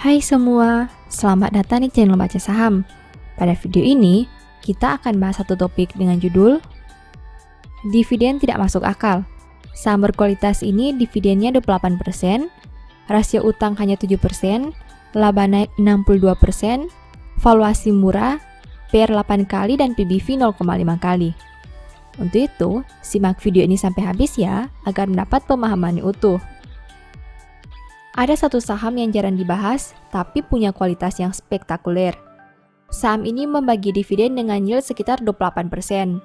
Hai semua, selamat datang di channel Baca Saham. Pada video ini, kita akan bahas satu topik dengan judul Dividen tidak masuk akal. Saham berkualitas ini dividennya 28%, rasio utang hanya 7%, laba naik 62%, valuasi murah, PR 8 kali dan PBV 0,5 kali. Untuk itu, simak video ini sampai habis ya, agar mendapat pemahaman yang utuh. Ada satu saham yang jarang dibahas, tapi punya kualitas yang spektakuler. Saham ini membagi dividen dengan yield sekitar 28%.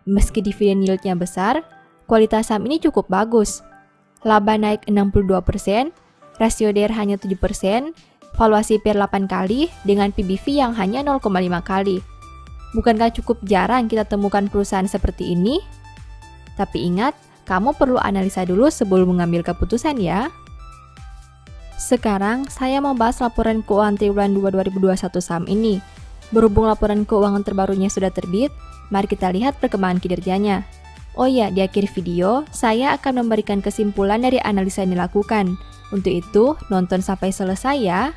Meski dividen yieldnya besar, kualitas saham ini cukup bagus. Laba naik 62%, rasio DER hanya 7%, valuasi PR 8 kali dengan PBV yang hanya 0,5 kali. Bukankah cukup jarang kita temukan perusahaan seperti ini? Tapi ingat, kamu perlu analisa dulu sebelum mengambil keputusan ya. Sekarang, saya mau bahas laporan keuangan triwulan 2 2021 saham ini. Berhubung laporan keuangan terbarunya sudah terbit, mari kita lihat perkembangan kinerjanya. Oh ya, di akhir video, saya akan memberikan kesimpulan dari analisa yang dilakukan. Untuk itu, nonton sampai selesai ya.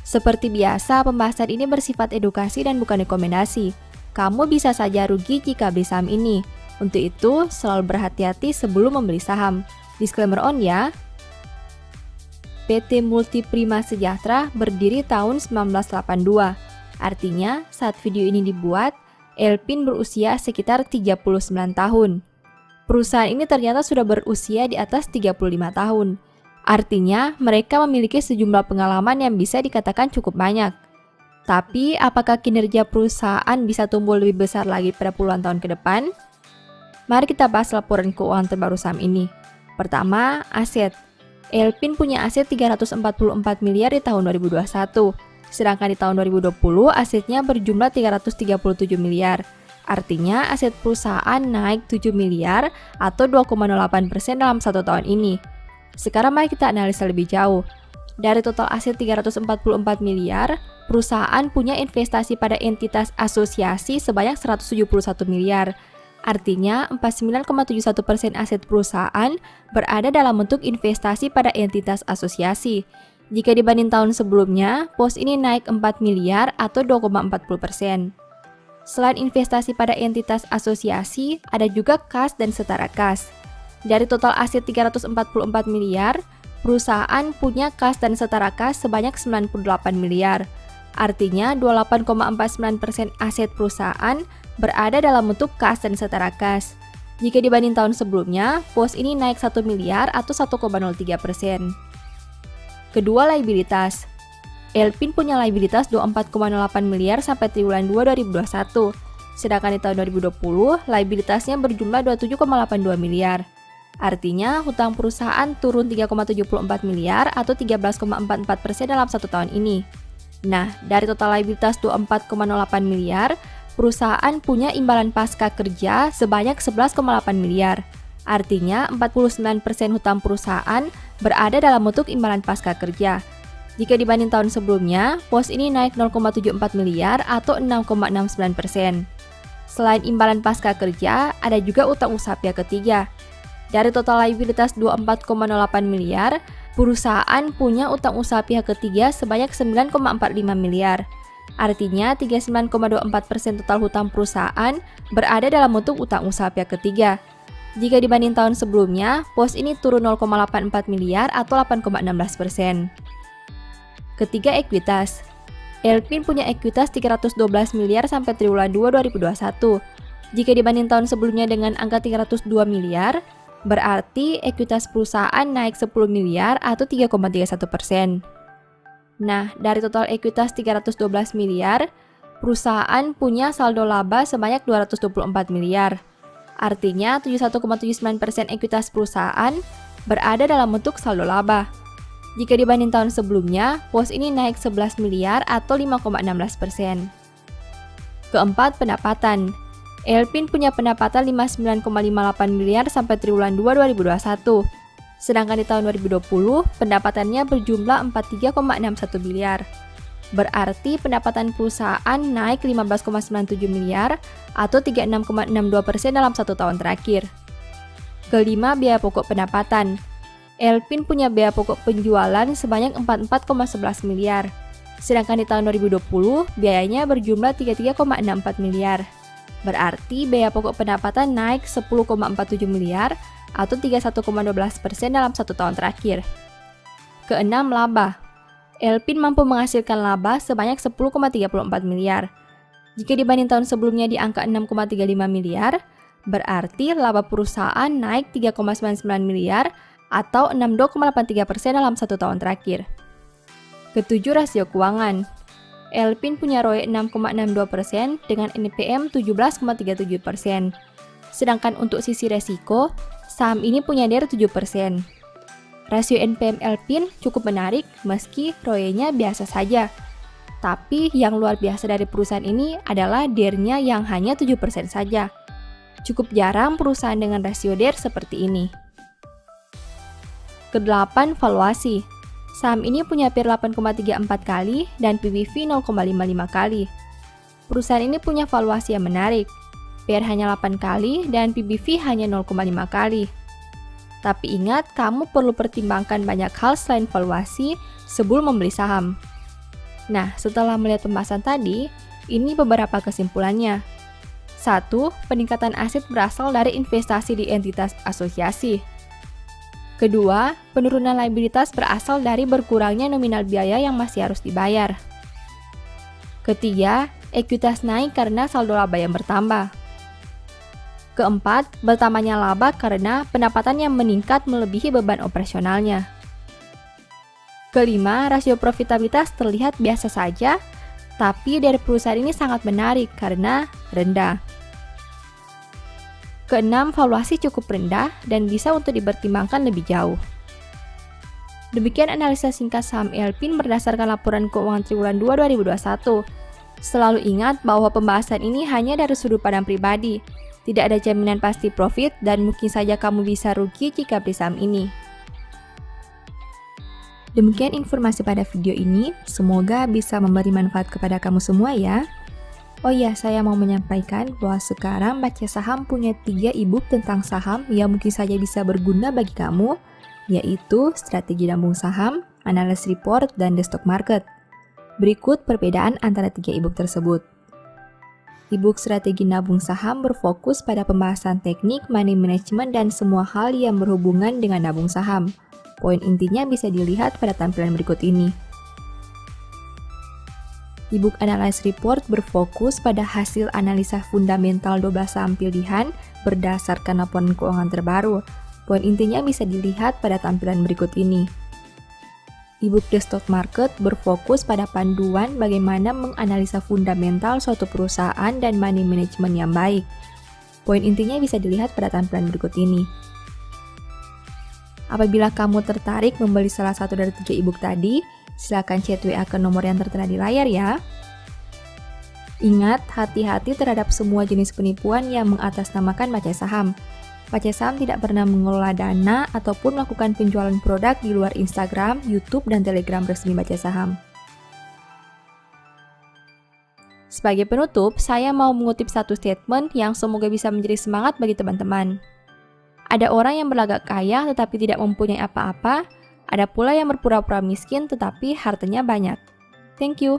Seperti biasa, pembahasan ini bersifat edukasi dan bukan rekomendasi. Kamu bisa saja rugi jika beli saham ini. Untuk itu, selalu berhati-hati sebelum membeli saham. Disclaimer on ya. PT Multiprima Sejahtera berdiri tahun 1982. Artinya, saat video ini dibuat, Elpin berusia sekitar 39 tahun. Perusahaan ini ternyata sudah berusia di atas 35 tahun. Artinya, mereka memiliki sejumlah pengalaman yang bisa dikatakan cukup banyak. Tapi, apakah kinerja perusahaan bisa tumbuh lebih besar lagi pada puluhan tahun ke depan? Mari kita bahas laporan keuangan terbaru saham ini. Pertama, aset. Elpin punya aset 344 miliar di tahun 2021, sedangkan di tahun 2020 asetnya berjumlah 337 miliar. Artinya aset perusahaan naik 7 miliar atau 2,08% dalam satu tahun ini. Sekarang mari kita analisa lebih jauh. Dari total aset 344 miliar, perusahaan punya investasi pada entitas asosiasi sebanyak 171 miliar. Artinya, 49,71% aset perusahaan berada dalam bentuk investasi pada entitas asosiasi. Jika dibanding tahun sebelumnya, pos ini naik 4 miliar atau 2,40%. Selain investasi pada entitas asosiasi, ada juga kas dan setara kas. Dari total aset 344 miliar, perusahaan punya kas dan setara kas sebanyak 98 miliar. Artinya, 28,49% aset perusahaan berada dalam bentuk kas dan setara kas. Jika dibanding tahun sebelumnya, pos ini naik 1 miliar atau 1,03%. Kedua, liabilitas. Elpin punya liabilitas 24,08 miliar sampai triwulan 2 2021. Sedangkan di tahun 2020, liabilitasnya berjumlah 27,82 miliar. Artinya, hutang perusahaan turun 3,74 miliar atau 13,44% dalam satu tahun ini. Nah, dari total liabilitas 24,08 miliar, perusahaan punya imbalan pasca kerja sebanyak 11,8 miliar. Artinya, 49% hutang perusahaan berada dalam bentuk imbalan pasca kerja. Jika dibanding tahun sebelumnya, pos ini naik 0,74 miliar atau 6,69%. Selain imbalan pasca kerja, ada juga utang usaha pihak ketiga. Dari total liabilitas 24,08 miliar, perusahaan punya utang usaha pihak ketiga sebanyak 9,45 miliar. Artinya, 39,24% total hutang perusahaan berada dalam bentuk utang usaha pihak ketiga. Jika dibanding tahun sebelumnya, pos ini turun 0,84 miliar atau 8,16%. Ketiga, ekuitas. Elpin punya ekuitas 312 miliar sampai triwulan 2 2021. Jika dibanding tahun sebelumnya dengan angka 302 miliar, berarti ekuitas perusahaan naik 10 miliar atau 3,31%. Nah, dari total ekuitas 312 miliar, perusahaan punya saldo laba sebanyak 224 miliar. Artinya, 71,79% ekuitas perusahaan berada dalam bentuk saldo laba. Jika dibanding tahun sebelumnya, pos ini naik 11 miliar atau 5,16%. Keempat, pendapatan. Elpin punya pendapatan 59,58 miliar sampai triwulan 2 2021. Sedangkan di tahun 2020, pendapatannya berjumlah 43,61 miliar. Berarti pendapatan perusahaan naik 15,97 miliar atau 36,62% dalam satu tahun terakhir. Kelima, biaya pokok pendapatan. Elpin punya biaya pokok penjualan sebanyak 44,11 miliar. Sedangkan di tahun 2020, biayanya berjumlah 33,64 miliar. Berarti biaya pokok pendapatan naik 10,47 miliar atau 31,12% dalam 1 tahun terakhir. Keenam, laba. Elpin mampu menghasilkan laba sebanyak 10,34 miliar. Jika dibanding tahun sebelumnya di angka 6,35 miliar, berarti laba perusahaan naik 3,99 miliar atau 62,83% dalam 1 tahun terakhir. Ketujuh, rasio keuangan. Elpin punya ROE 6,62% dengan NPM 17,37%. Sedangkan untuk sisi resiko, saham ini punya DER 7%. Rasio NPM Elpin cukup menarik meski ROE-nya biasa saja. Tapi yang luar biasa dari perusahaan ini adalah DER-nya yang hanya 7% saja. Cukup jarang perusahaan dengan rasio DER seperti ini. Kedelapan, valuasi. Saham ini punya PER 8,34 kali dan PBV 0,55 kali. Perusahaan ini punya valuasi yang menarik. PER hanya 8 kali dan PBV hanya 0,5 kali. Tapi ingat, kamu perlu pertimbangkan banyak hal selain valuasi sebelum membeli saham. Nah, setelah melihat pembahasan tadi, ini beberapa kesimpulannya. 1. Peningkatan aset berasal dari investasi di entitas asosiasi. Kedua, penurunan liabilitas berasal dari berkurangnya nominal biaya yang masih harus dibayar. Ketiga, ekuitas naik karena saldo laba yang bertambah. Keempat, bertambahnya laba karena pendapatan yang meningkat melebihi beban operasionalnya. Kelima, rasio profitabilitas terlihat biasa saja, tapi dari perusahaan ini sangat menarik karena rendah. Keenam, valuasi cukup rendah dan bisa untuk dipertimbangkan lebih jauh. Demikian analisa singkat saham Elpin berdasarkan laporan keuangan triwulan 2 2021. Selalu ingat bahwa pembahasan ini hanya dari sudut pandang pribadi. Tidak ada jaminan pasti profit dan mungkin saja kamu bisa rugi jika beli saham ini. Demikian informasi pada video ini, semoga bisa memberi manfaat kepada kamu semua ya. Oh iya, saya mau menyampaikan bahwa sekarang Baca Saham punya 3 e-book tentang saham yang mungkin saja bisa berguna bagi kamu, yaitu Strategi Nabung Saham, Analysis Report, dan The Stock Market. Berikut perbedaan antara 3 e-book tersebut. E-book Strategi Nabung Saham berfokus pada pembahasan teknik, money management, dan semua hal yang berhubungan dengan nabung saham. Poin intinya bisa dilihat pada tampilan berikut ini. E-book Analysis Report berfokus pada hasil analisa fundamental 12 saham pilihan berdasarkan laporan keuangan terbaru. Poin intinya bisa dilihat pada tampilan berikut ini. E-book The Stock Market berfokus pada panduan bagaimana menganalisa fundamental suatu perusahaan dan money management yang baik. Poin intinya bisa dilihat pada tampilan berikut ini. Apabila kamu tertarik membeli salah satu dari 3 e-book tadi, silakan chat WA ke nomor yang tertera di layar ya. Ingat, hati-hati terhadap semua jenis penipuan yang mengatasnamakan Baca Saham. Baca Saham tidak pernah mengelola dana ataupun melakukan penjualan produk di luar Instagram, YouTube, dan Telegram resmi Baca Saham. Sebagai penutup, saya mau mengutip satu statement yang semoga bisa menjadi semangat bagi teman-teman. Ada orang yang berlagak kaya tetapi tidak mempunyai apa-apa, ada pula yang berpura-pura miskin tetapi hartanya banyak. Thank you.